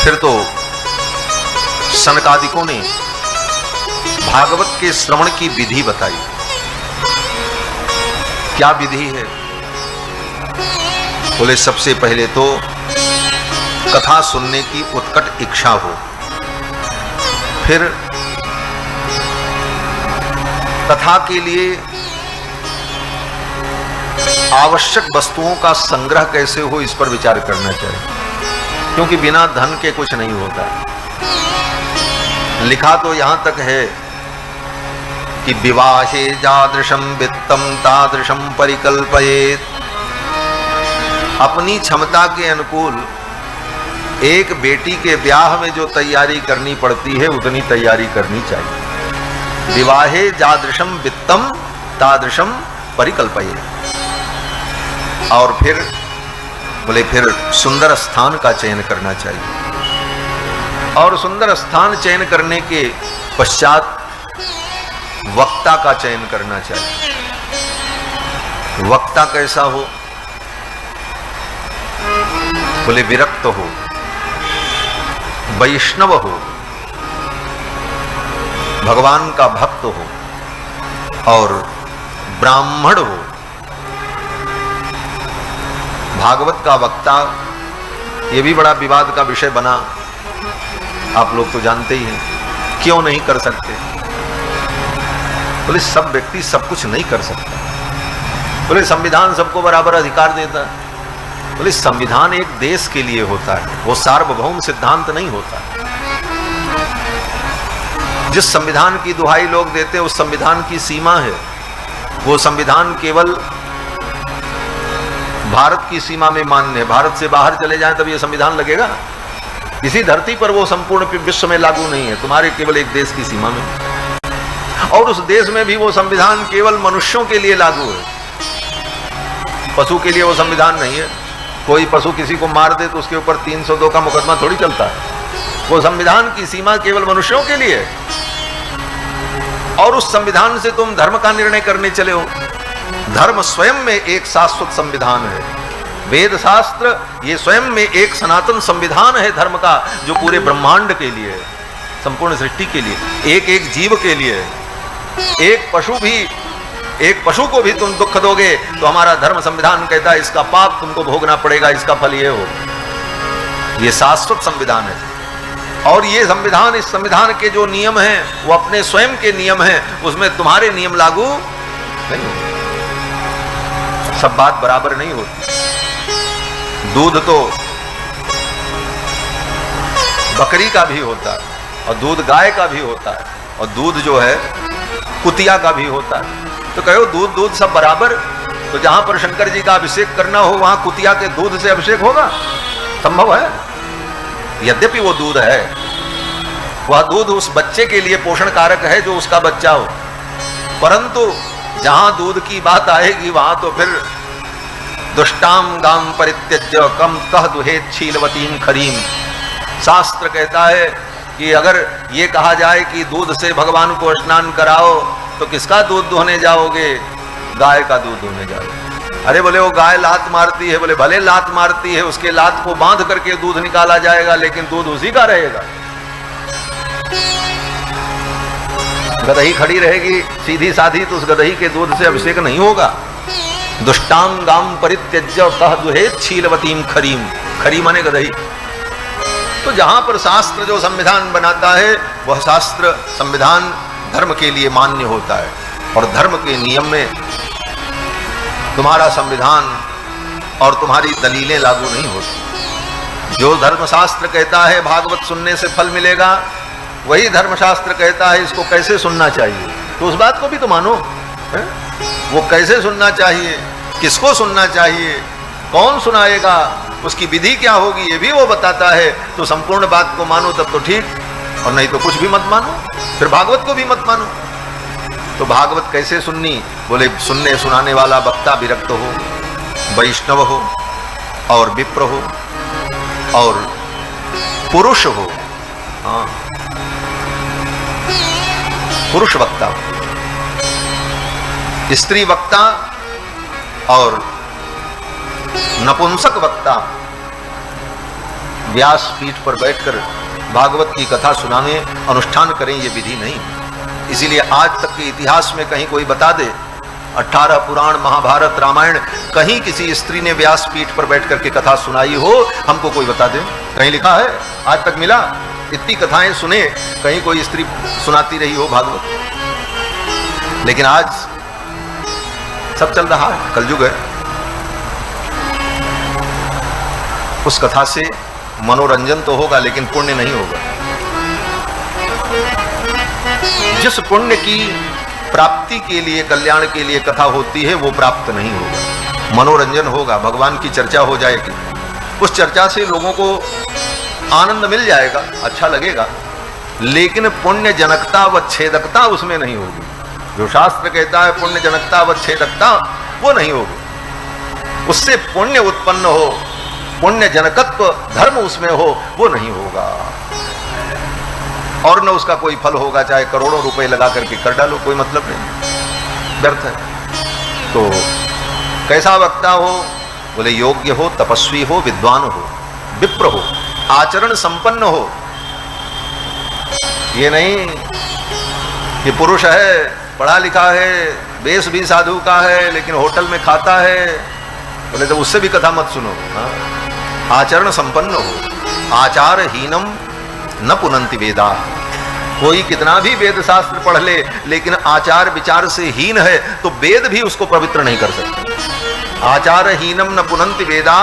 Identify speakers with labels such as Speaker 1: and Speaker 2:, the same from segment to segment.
Speaker 1: फिर तो सनकादिकों ने भागवत के श्रवण की विधि बताई। क्या विधि है? बोले सबसे पहले तो कथा सुनने की उत्कट इच्छा हो, फिर कथा के लिए आवश्यक वस्तुओं का संग्रह कैसे हो, इस पर विचार करना चाहिए, क्योंकि बिना धन के कुछ नहीं होता। लिखा तो यहां तक है कि विवाहे जादृशम वित्तम तादृशम परिकल्पयेत। अपनी क्षमता के अनुकूल एक बेटी के ब्याह में जो तैयारी करनी पड़ती है उतनी तैयारी करनी चाहिए। विवाहे जादृशम वित्तम तादृशम परिकल्पयेत। और फिर बोले फिर सुंदर स्थान का चयन करना चाहिए, और सुंदर स्थान चयन करने के पश्चात वक्ता का चयन करना चाहिए। वक्ता कैसा हो? बोले विरक्त हो, वैष्णव हो, भगवान का भक्त हो और ब्राह्मण हो। भागवत का वक्ता ये भी बड़ा विवाद का विषय बना, आप लोग तो जानते ही हैं। क्यों नहीं कर सकते? बोले सब व्यक्ति सब कुछ नहीं कर सकता। बोले संविधान सबको बराबर अधिकार देता है। बोले संविधान एक देश के लिए होता है, वो सार्वभौम सिद्धांत नहीं होता। जिस संविधान की दुहाई लोग देते हैं उस संविधान की सीमा है। वो संविधान केवल भारत की सीमा में मान्य है। भारत से बाहर चले जाएं तब ये संविधान लगेगा। इसी धरती पर वो संपूर्ण विश्व में लागू नहीं है, तुम्हारे केवल एक देश की सीमा में। और उस देश में भी वो संविधान केवल मनुष्यों के लिए लागू है, पशु के लिए वो संविधान नहीं है। कोई पशु किसी को मार दे तो उसके ऊपर 302 का मुकदमा थोड़ी चलता है। वो संविधान की सीमा केवल मनुष्यों के लिए है। और उस संविधान से तुम धर्म का निर्णय करने चले हो। धर्म स्वयं में एक शाश्वत संविधान है। वेद शास्त्र ये स्वयं में एक सनातन संविधान है धर्म का, जो पूरे ब्रह्मांड के लिए है, संपूर्ण सृष्टि के लिए, एक एक जीव के लिए है। एक पशु को भी तुम दुख दोगे तो हमारा धर्म संविधान कहता है इसका पाप तुमको भोगना पड़ेगा, इसका फल ये हो। ये शाश्वत संविधान है। और ये संविधान, इस संविधान के जो नियम हैं वो अपने स्वयं के नियम हैं, उसमें तुम्हारे नियम लागू नहीं होते। सब बात बराबर नहीं होती। दूध तो बकरी का भी होता है और दूध गाय का भी होता है, और दूध जो है कुतिया का भी होता है। तो कहो दूध सब बराबर। तो जहां पर शंकर जी का अभिषेक करना हो वहां कुतिया के दूध से अभिषेक होगा? संभव है? यद्यपि वो दूध है, वह दूध उस बच्चे के लिए पोषण कारक है जो उसका बच्चा हो, परंतु जहां दूध की बात आएगी वहां तो फिर दुष्टाम गाम परित्यज्य कम कह दुहेत शीलवतीम खरीम। शास्त्र कहता है कि अगर ये कहा जाए कि दूध से भगवान को स्नान कराओ तो किसका दूध दुहने जाओगे? गाय का दूध दुहने जाओगे। अरे बोले वो गाय लात मारती है। बोले भले लात मारती है, उसके लात को बांध करके दूध निकाला जाएगा, लेकिन दूध उसी का रहेगा। गदही खड़ी रहेगी सीधी साधी तो उस गदही के दूध से अभिषेक नहीं होगा। दुष्टाम गाम परित्यज्य कह दुहेत शीलवतीम खरीम। खरी माने गदही। तो जहां पर शास्त्र जो संविधान बनाता है वह शास्त्र संविधान धर्म के लिए मान्य होता है, और धर्म के नियम में तुम्हारा संविधान और तुम्हारी दलीलें लागू नहीं होती। जो धर्मशास्त्र कहता है भागवत सुनने से फल मिलेगा, वही धर्मशास्त्र कहता है इसको कैसे सुनना चाहिए। तो उस बात को भी तो मानो है? वो कैसे सुनना चाहिए, किसको सुनना चाहिए, कौन सुनाएगा, उसकी विधि क्या होगी, ये भी वो बताता है। तो संपूर्ण बात को मानो तब तो ठीक, और नहीं तो कुछ भी मत मानो, फिर भागवत को भी मत मानो। तो भागवत कैसे सुननी? बोले सुनने सुनाने वाला वक्ता विरक्त हो, वैष्णव हो और विप्र हो और पुरुष हो। हाँ, पुरुष वक्ता हो, स्त्री वक्ता और नपुंसक वक्ता व्यास पीठ पर बैठकर भागवत की कथा सुनाने, अनुष्ठान करें, ये विधि नहीं। इसीलिए आज तक के इतिहास में कहीं कोई बता दे 18 पुराण, महाभारत, रामायण, कहीं किसी स्त्री ने व्यास पीठ पर बैठ करके कथा सुनाई हो, हमको कोई बता दे। कहीं लिखा है? आज तक मिला? इतनी कथाएं सुने, कहीं कोई स्त्री सुनाती रही हो भागवत? लेकिन आज सब चल रहा है, कलयुग है। उस कथा से मनोरंजन तो होगा लेकिन पुण्य नहीं होगा। जिस पुण्य की प्राप्ति के लिए, कल्याण के लिए कथा होती है, वो प्राप्त नहीं होगा। मनोरंजन होगा, भगवान की चर्चा हो जाएगी, उस चर्चा से लोगों को आनंद मिल जाएगा, अच्छा लगेगा, लेकिन पुण्य जनकता व छेदकता उसमें नहीं होगी। जो शास्त्र कहता है पुण्य जनकता व छेदकता, वो नहीं होगी। उससे पुण्य उत्पन्न हो, पुण्य जनकत्व धर्म उसमें हो, वो नहीं होगा, और न उसका कोई फल होगा। चाहे करोड़ों रुपए लगा करके कर डालो, कोई मतलब नहीं, व्यर्थ है। तो कैसा वक्ता हो? बोले योग्य हो, तपस्वी हो, विद्वान हो, विप्र हो, आचरण संपन्न हो। ये नहीं कि पुरुष है, पढ़ा लिखा है, वेश भी साधु का है, लेकिन होटल में खाता है। बोले तो उससे भी कथा मत सुनो। आचरण संपन्न हो। आचारहीनम न पुनंति वेदा। कोई कितना भी वेद शास्त्र पढ़ ले, लेकिन आचार विचार से हीन है तो वेद भी उसको पवित्र नहीं कर सकते। आचारहीनम न पुनंति वेदा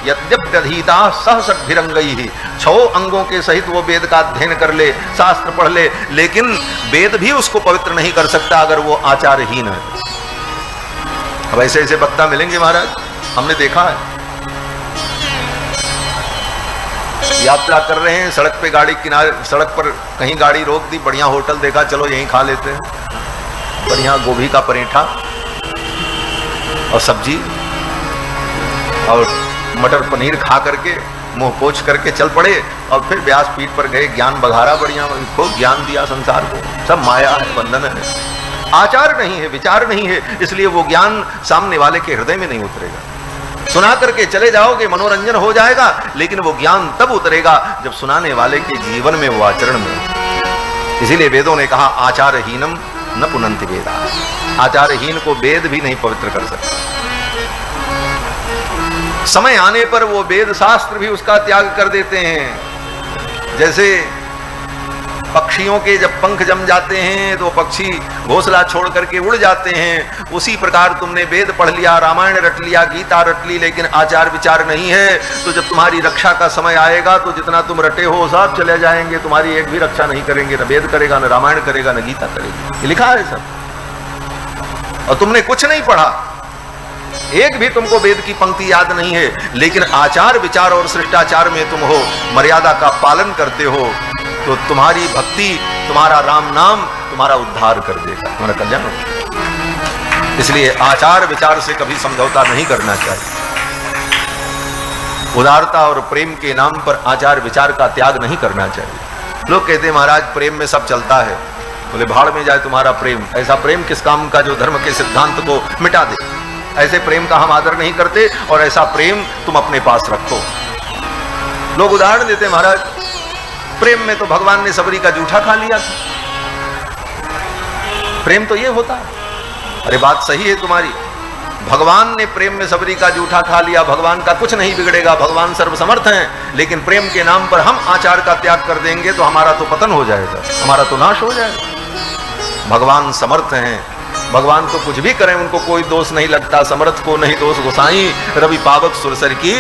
Speaker 1: यद्यप्यधीता सहसद्भिरंगैः। 6 अंगों के सहित वो वेद का अध्ययन कर ले, शास्त्र पढ़ ले, लेकिन वेद भी उसको पवित्र नहीं कर सकता अगर वो आचारहीन है। अब ऐसे ऐसे वक्ता मिलेंगे महाराज, हमने देखा है। यात्रा कर रहे हैं, सड़क पे गाड़ी किनारे, सड़क पर कहीं गाड़ी रोक दी, बढ़िया होटल देखा, चलो यहीं खा लेते हैं, बढ़िया गोभी का पराठा और सब्जी और मटर पनीर खा करके मुंह पोंछ करके चल पड़े, और फिर व्यास पीठ पर गए, ज्ञान बघारा, बढ़िया खूब ज्ञान दिया संसार को। सब माया है, बंधन है, आचार नहीं है, विचार नहीं है, इसलिए वो ज्ञान सामने वाले के हृदय में नहीं उतरेगा। सुना करके चले जाओगे, मनोरंजन हो जाएगा, लेकिन वो ज्ञान तब उतरेगा जब सुनाने वाले के जीवन में, वो आचरण में। इसीलिए वेदों ने कहा आचारहीनम न पुनंति वेदा। आचारहीन को वेद भी नहीं पवित्र कर सकते। समय आने पर वो वेद शास्त्र भी उसका त्याग कर देते हैं। जैसे पक्षियों के जब पंख जम जाते हैं तो पक्षी घोंसला छोड़ करके उड़ जाते हैं, उसी प्रकार तुमने वेद पढ़ लिया, रामायण रट लिया, गीता रट ली, लेकिन आचार विचार नहीं है, तो जब तुम्हारी रक्षा का समय आएगा तो जितना तुम रटे हो सब चले जाएंगे, तुम्हारी एक भी रक्षा नहीं करेंगे, न वेद करेगा, न रामायण करेगा, न गीता करेगा। ये लिखा है सब। और तुमने कुछ नहीं पढ़ा, एक भी तुमको वेद की पंक्ति याद नहीं है, लेकिन आचार विचार और शिष्टाचार में तुम हो, मर्यादा का पालन करते हो, तो तुम्हारी भक्ति, तुम्हारा राम नाम तुम्हारा उद्धार कर देगा, तुम्हारा कल्याण होगा। इसलिए आचार विचार से कभी समझौता नहीं करना चाहिए। उदारता और प्रेम के नाम पर आचार विचार का त्याग नहीं करना चाहिए। लोग कहते हैं महाराज प्रेम में सब चलता है। बोले भाड़ में जाए तुम्हारा प्रेम। ऐसा प्रेम किस काम का जो धर्म के सिद्धांत को मिटा दे। ऐसे प्रेम का हम आदर नहीं करते, और ऐसा प्रेम तुम अपने पास रखो। लोग उदाहरण देते महाराज, प्रेम में तो भगवान ने सबरी का जूठा खा लिया था। प्रेम तो ये होता है। अरे बात सही है तुम्हारी, भगवान ने प्रेम में सबरी का जूठा खा लिया, भगवान का कुछ नहीं बिगड़ेगा, भगवान सर्वसमर्थ हैं, लेकिन प्रेम के नाम पर हम आचार का त्याग कर देंगे तो हमारा तो पतन हो जाएगा, हमारा तो नाश हो जाएगा। भगवान समर्थ हैं, भगवान तो कुछ भी करें उनको कोई दोष नहीं लगता। समर्थ को नहीं दोष गोसाई, रवि पावक सुरसर की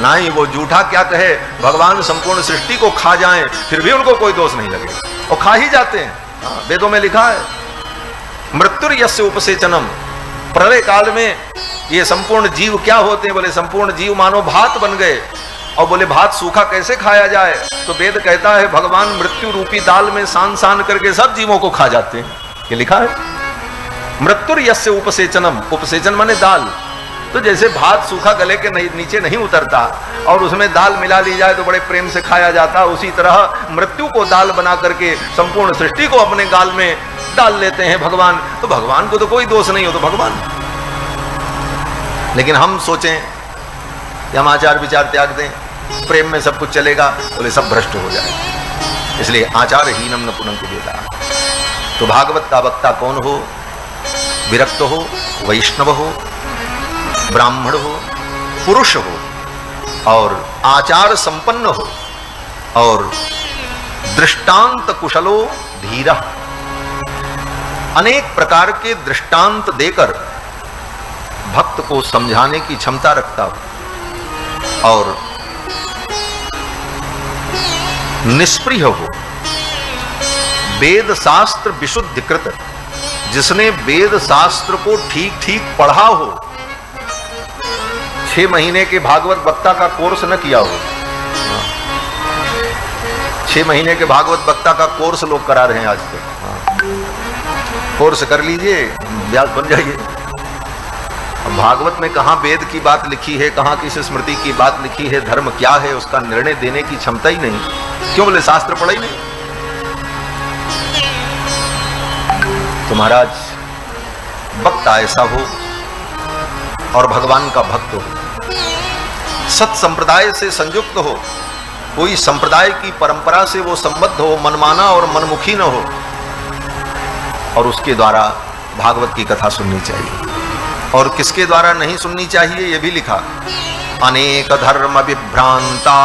Speaker 1: नाई। वो जूठा क्या कहे, भगवान संपूर्ण सृष्टि को खा जाएं फिर भी उनको कोई दोष नहीं लगेगा, और खा ही जाते हैं। वेदों में लिखा है मृत्युर यस्य उपसेचनम। प्रलय काल में ये संपूर्ण जीव क्या होते हैं? बोले संपूर्ण जीव मानो भात बन गए। और बोले भात सूखा कैसे खाया जाए? तो वेद कहता है भगवान मृत्यु रूपी दाल में सान सान करके सब जीवों को खा जाते हैं। ये लिखा है मृत्युर यस्य उपसेचनम। उपसेचन माने दाल। तो जैसे भात सूखा गले के नीचे नहीं उतरता और उसमें दाल मिला ली जाए तो बड़े प्रेम से खाया जाता, उसी तरह मृत्यु को दाल बना करके संपूर्ण सृष्टि को अपने गाल में डाल लेते हैं भगवान। तो भगवान को तो कोई दोष नहीं हो तो भगवान। लेकिन हम सोचें कि हम आचार विचार त्याग दें, प्रेम में सब कुछ चलेगा, बोले सब भ्रष्ट हो जाएगा। इसलिए आचारहीनम न पुनः वेदा। तो भागवत का वक्ता कौन हो? विरक्त हो, वैष्णव हो, ब्राह्मण हो, पुरुष हो और आचार संपन्न हो और दृष्टांत कुशलो धीरा, अनेक प्रकार के दृष्टांत देकर भक्त को समझाने की क्षमता रखता हो और निष्प्रिय हो, वेद शास्त्र विशुद्धिकृत, जिसने वेद शास्त्र को ठीक ठीक पढ़ा हो, 6 महीने के भागवत वक्ता का कोर्स न किया हो। 6 महीने के भागवत वक्ता का कोर्स लोग करा रहे हैं आज तक। कोर्स कर लीजिए, व्यास बन जाइए। भागवत में कहां वेद की बात लिखी है, कहां किस स्मृति की बात लिखी है, धर्म क्या है, उसका निर्णय देने की क्षमता ही नहीं। क्यों? बोले शास्त्र पढ़ा ही नहीं। तो महाराज वक्ता ऐसा हो और भगवान का भक्त हो, सत संप्रदाय से संयुक्त हो, कोई संप्रदाय की परंपरा से वो संबद्ध हो, मनमाना और मनमुखी न हो, और उसके द्वारा भागवत की कथा सुननी चाहिए। और किसके द्वारा नहीं सुननी चाहिए ये भी लिखा, अनेक धर्म विभ्रांता,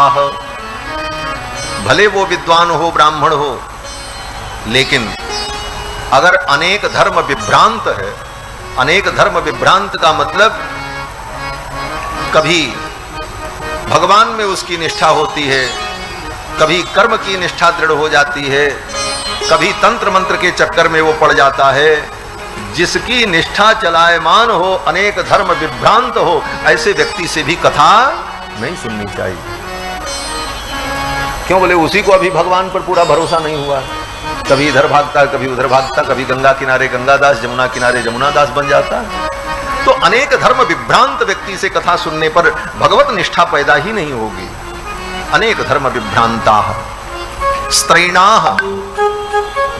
Speaker 1: भले वो विद्वान हो, ब्राह्मण हो, लेकिन अगर अनेक धर्म विभ्रांत है, अनेक धर्म विभ्रांत का मतलब कभी भगवान में उसकी निष्ठा होती है, कभी कर्म की निष्ठा दृढ़ हो जाती है, कभी तंत्र मंत्र के चक्कर में वो पड़ जाता है। जिसकी निष्ठा चलायमान हो, अनेक धर्म विभ्रांत हो, ऐसे व्यक्ति से भी कथा नहीं सुननी चाहिए। क्यों? बोले उसी को अभी भगवान पर पूरा भरोसा नहीं हुआ, कभी इधर भागता, कभी उधर भागता, कभी गंगा किनारे गंगादास, जमुना किनारे जमुनादास बन जाता। तो अनेक धर्म विभ्रांत व्यक्ति से कथा सुनने पर भगवत निष्ठा पैदा ही नहीं होगी। अनेक धर्म विभ्रांता स्त्रैणा,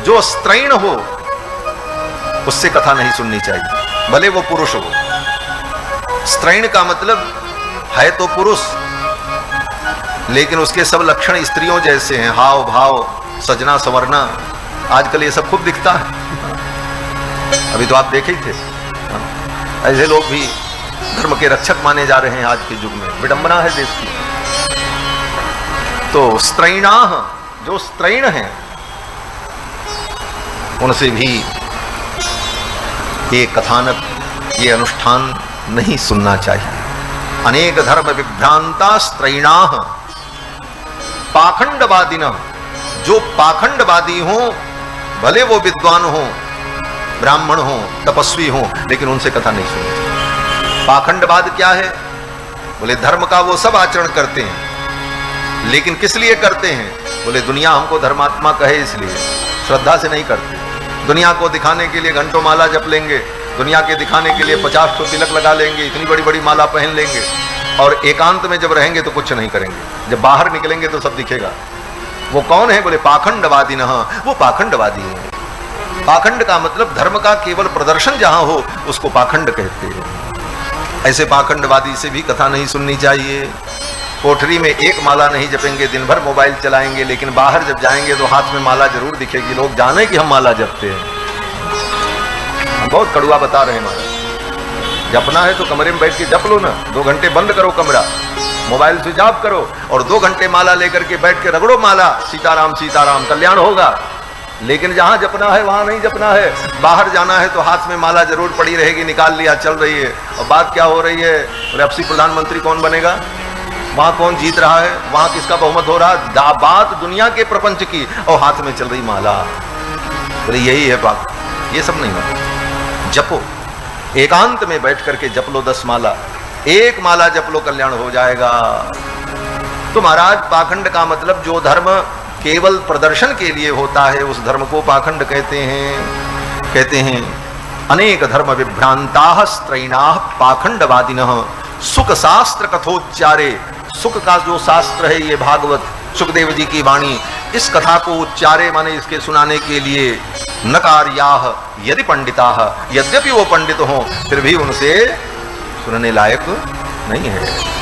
Speaker 1: जो स्त्रैण हो उससे कथा नहीं सुननी चाहिए, भले वो पुरुष हो। स्त्रैण का मतलब है तो पुरुष, लेकिन उसके सब लक्षण स्त्रियों जैसे हैं, हाव भाव, सजना संवरना। आजकल ये सब खूब दिखता है, अभी तो आप देखे ही थे। ऐसे लोग भी धर्म के रक्षक माने जा रहे हैं आज के युग में, विडंबना है देश की। तो स्त्रैणा, जो स्त्रैण हैं, उनसे भी ये कथानक, ये अनुष्ठान नहीं सुनना चाहिए। अनेक धर्म विभ्रांता स्त्रैणा पाखंडवादिना, जो पाखंडवादी हो, भले वो विद्वान हो, ब्राह्मण हो, तपस्वी हो, लेकिन उनसे कथा नहीं सुननी। पाखंडवाद क्या है? बोले धर्म का वो सब आचरण करते हैं, लेकिन किस लिए करते हैं? बोले दुनिया हमको धर्मात्मा कहे इसलिए, श्रद्धा से नहीं करते। दुनिया को दिखाने के लिए घंटों माला जप लेंगे, दुनिया के दिखाने के लिए 50 तिलक लगा लेंगे, इतनी बड़ी बड़ी माला पहन लेंगे, और एकांत में जब रहेंगे तो कुछ नहीं करेंगे। जब बाहर निकलेंगे तो सब दिखेगा। वो कौन है? बोले पाखंडवादी। न, वो पाखंडवादी है। पाखंड का मतलब धर्म का केवल प्रदर्शन जहां हो उसको पाखंड कहते हैं। ऐसे पाखंडवादी से भी कथा नहीं सुननी चाहिए। कोठरी में एक माला नहीं जपेंगे, दिन भर मोबाइल चलाएंगे, लेकिन बाहर जब जाएंगे तो हाथ में माला जरूर दिखेगी, लोग जाने कि हम माला जपते हैं। हम बहुत कड़वा बता रहे हैं महाराज। जपना है तो कमरे में बैठ के जप लो ना, 2 घंटे बंद करो कमरा, मोबाइल स्विच ऑफ करो और 2 घंटे माला लेकर के बैठ के रगड़ो माला, सीताराम सीताराम, कल्याण होगा। लेकिन जहां जपना है वहां नहीं जपना है। बाहर जाना है तो हाथ में माला जरूर पड़ी रहेगी, निकाल लिया, चल रही है। और बात क्या हो रही है? अब से प्रधानमंत्री कौन बनेगा, वहां कौन जीत रहा है, वहां किसका बहुमत हो रहा है, बात दुनिया के प्रपंच की, और हाथ में चल रही माला। बोले यही है बात, ये सब नहीं है। जपो, एकांत में बैठ करके जप लो 10 माला, 1 माला जप लो, कल्याण हो जाएगा। तो महाराज पाखंड का मतलब जो धर्म केवल प्रदर्शन के लिए होता है उस धर्म को पाखंड कहते हैं। कहते हैं अनेक धर्म विभ्रांता स्त्रैणा पाखंडवादिनः सुख शास्त्र कथोच्चारे। सुख का जो शास्त्र है ये भागवत, सुखदेव जी की वाणी, इस कथा को उच्चारे माने इसके सुनाने के लिए नकार्याः यदि पंडिताः, यद्यपि वो पंडित हों फिर भी उनसे सुनने लायक नहीं है।